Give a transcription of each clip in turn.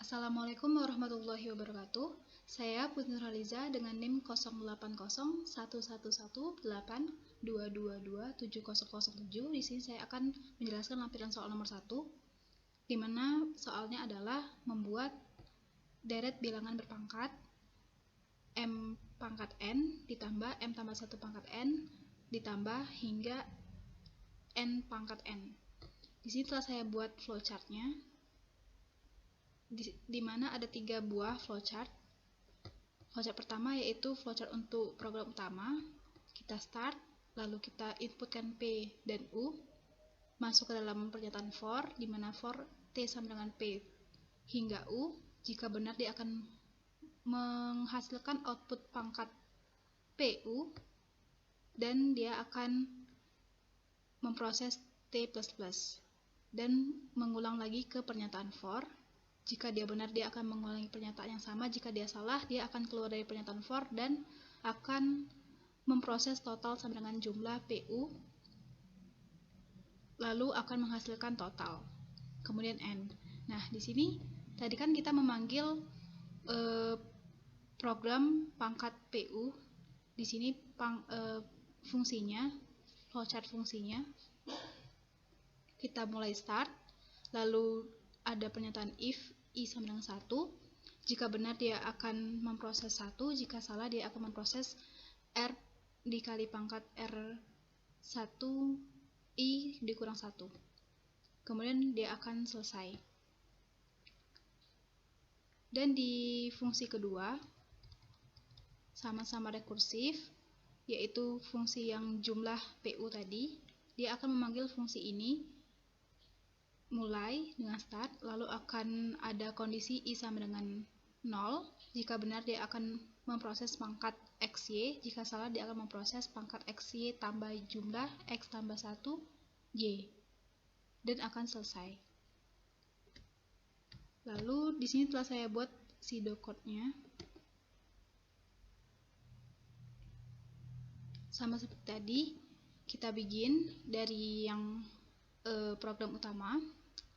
Assalamualaikum warahmatullahi wabarakatuh. Saya Putri Nurhaliza dengan NIM 08011822270007. Di sini saya akan menjelaskan lampiran soal nomor 1, di mana soalnya adalah membuat deret bilangan berpangkat M pangkat N ditambah M tambah 1 pangkat N ditambah hingga N pangkat N. Di sini telah saya buat flowchartnya, di mana ada 3 buah flowchart. Flowchart pertama yaitu flowchart untuk program utama. Kita start, lalu kita inputkan P dan U, masuk ke dalam pernyataan for, di mana for T sama dengan P hingga U. Jika benar, dia akan menghasilkan output pangkat PU, dan dia akan memproses T++ dan mengulang lagi ke pernyataan for. Jika dia benar, dia akan mengulangi pernyataan yang sama. Jika dia salah, dia akan keluar dari pernyataan for dan akan memproses total sama dengan jumlah PU, lalu akan menghasilkan total, kemudian N. Nah, di sini tadi kan kita memanggil program pangkat PU. Di sini fungsinya, flowchart fungsinya, kita mulai start, lalu ada pernyataan if I sama dengan 1. Jika benar, dia akan memproses 1. Jika salah, dia akan memproses R dikali pangkat R1 I dikurang 1. Kemudian dia akan selesai. Dan di fungsi kedua sama-sama rekursif, yaitu fungsi yang jumlah PU tadi. Dia akan memanggil fungsi ini mulai dengan start, lalu akan ada kondisi I sama dengan 0. Jika benar, dia akan memproses pangkat XY. Jika salah, dia akan memproses pangkat XY tambah jumlah X tambah 1 Y, dan akan selesai. Lalu di sini telah saya buat pseudocode-nya. Sama seperti tadi, kita begin dari yang program utama,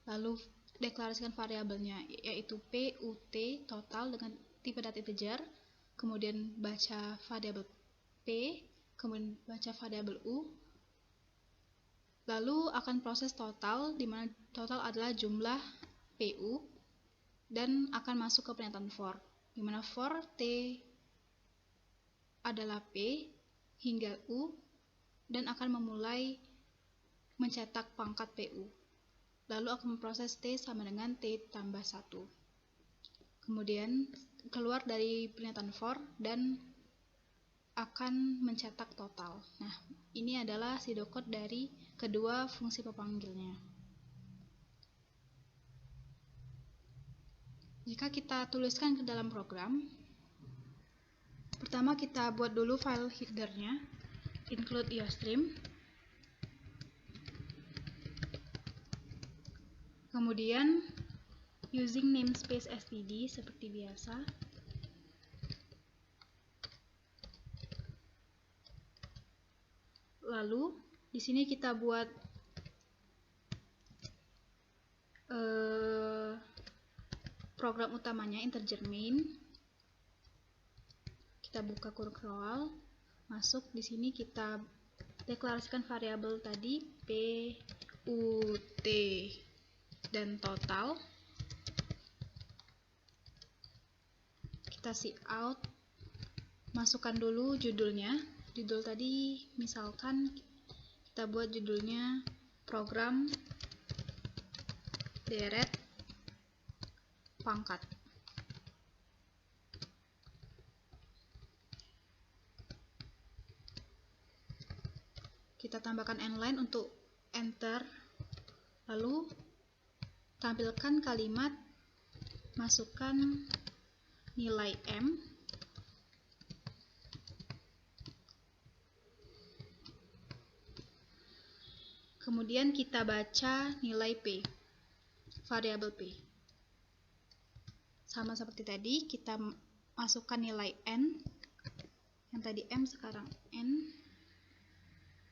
lalu deklarasikan variabelnya, yaitu PUT total dengan tipe data integer, kemudian baca variabel P, kemudian baca variabel U, lalu akan proses total, di mana total adalah jumlah PU, dan akan masuk ke pernyataan for, di mana for T adalah P hingga U, dan akan memulai mencetak pangkat PU. Lalu akan memproses T sama dengan T tambah 1. Kemudian keluar dari pernyataan for dan akan mencetak total. Nah, ini adalah pseudocode dari kedua fungsi pemanggilnya. Jika kita tuliskan ke dalam program, pertama kita buat dulu file headernya, include iostream. Kemudian using namespace std seperti biasa. Lalu di sini kita buat program utamanya, integer main. Kita buka kurung roll, masuk. Di sini kita deklarasikan variabel tadi PUT dan total. Kita cout, masukkan dulu judulnya. Judul tadi misalkan kita buat judulnya program deret pangkat. Kita tambahkan n-line untuk enter, lalu tampilkan kalimat, masukkan nilai M, kemudian kita baca nilai P, variabel P. Sama seperti tadi, kita masukkan nilai N, yang tadi M sekarang N,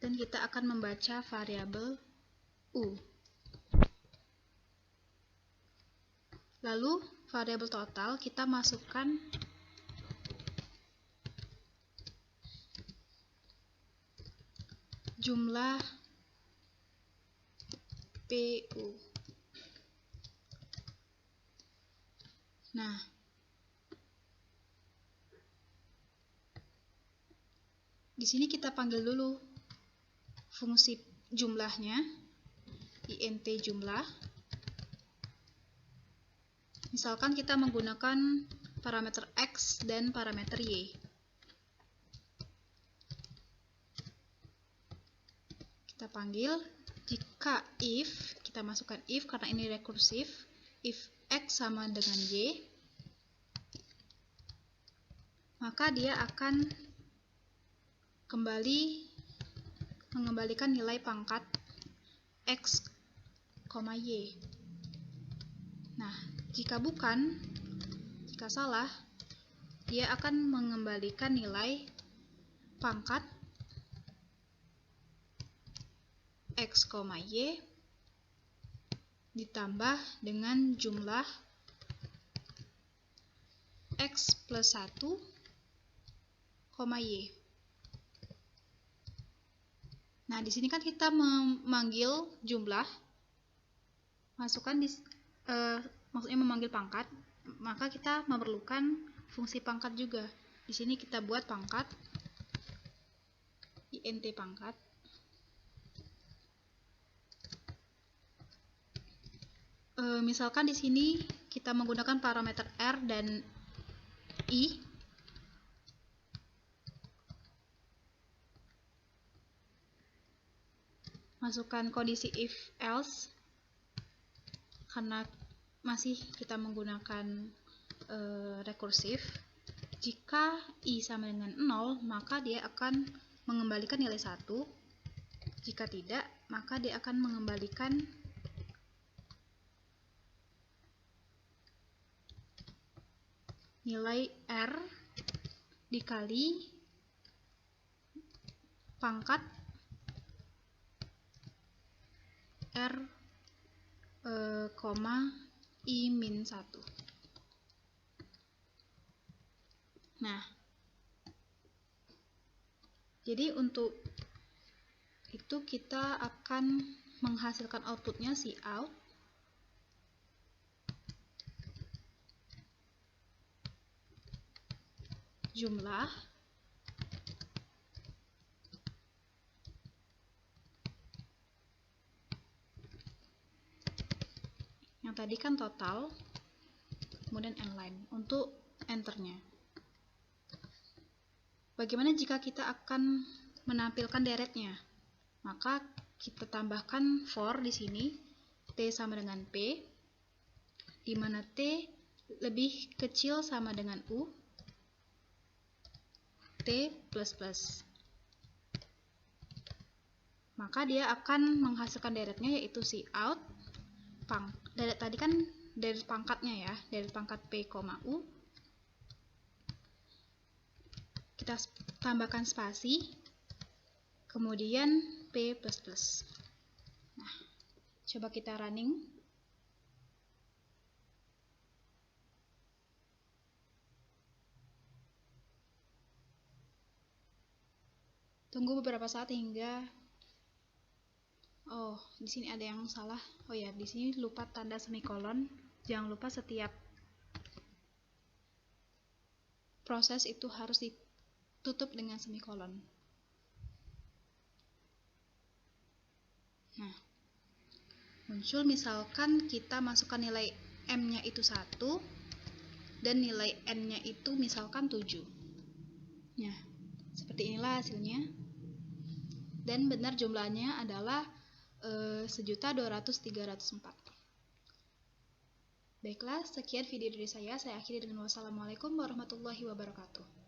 dan kita akan membaca variabel U. Lalu variabel total kita masukkan jumlah PU. Nah, di sini kita panggil dulu fungsi jumlahnya, int jumlah. Misalkan kita menggunakan parameter X dan parameter Y. Kita panggil, jika if, kita masukkan if karena ini rekursif, if X sama dengan Y, maka dia akan mengembalikan nilai pangkat X, Y. Nah, jika salah, dia akan mengembalikan nilai pangkat X, Y ditambah dengan jumlah X plus 1, Y. Nah, di sini kan kita memanggil jumlah, maksudnya memanggil pangkat, maka kita memerlukan fungsi pangkat juga. Di sini kita buat pangkat, int pangkat. Misalkan di sini kita menggunakan parameter R dan I. Masukkan kondisi if else karena masih kita menggunakan rekursif. Jika I sama dengan 0, maka dia akan mengembalikan nilai 1. Jika tidak, maka dia akan mengembalikan nilai R dikali pangkat R, I min 1. Nah, jadi untuk itu kita akan menghasilkan outputnya cout jumlah yang tadi kan total, kemudian n-line untuk enternya. Bagaimana jika kita akan menampilkan deretnya? Maka kita tambahkan for di sini t sama dengan p, di mana t lebih kecil sama dengan u, t plus plus. Maka dia akan menghasilkan deretnya yaitu cout deret tadi kan deret pangkatnya ya, deret pangkat p, u. Kita tambahkan spasi, kemudian p plus plus. Nah, coba kita running. Tunggu beberapa saat hingga di sini ada yang salah. Oh ya, di sini lupa tanda semikolon. Jangan lupa setiap proses itu harus ditutup dengan semikolon. Nah, muncul misalkan kita masukkan nilai M-nya itu 1 dan nilai N-nya itu misalkan 7. Nah, seperti inilah hasilnya. Dan benar jumlahnya adalah 1.200.304. Baiklah, sekian video dari saya. Saya akhiri dengan wassalamualaikum warahmatullahi wabarakatuh.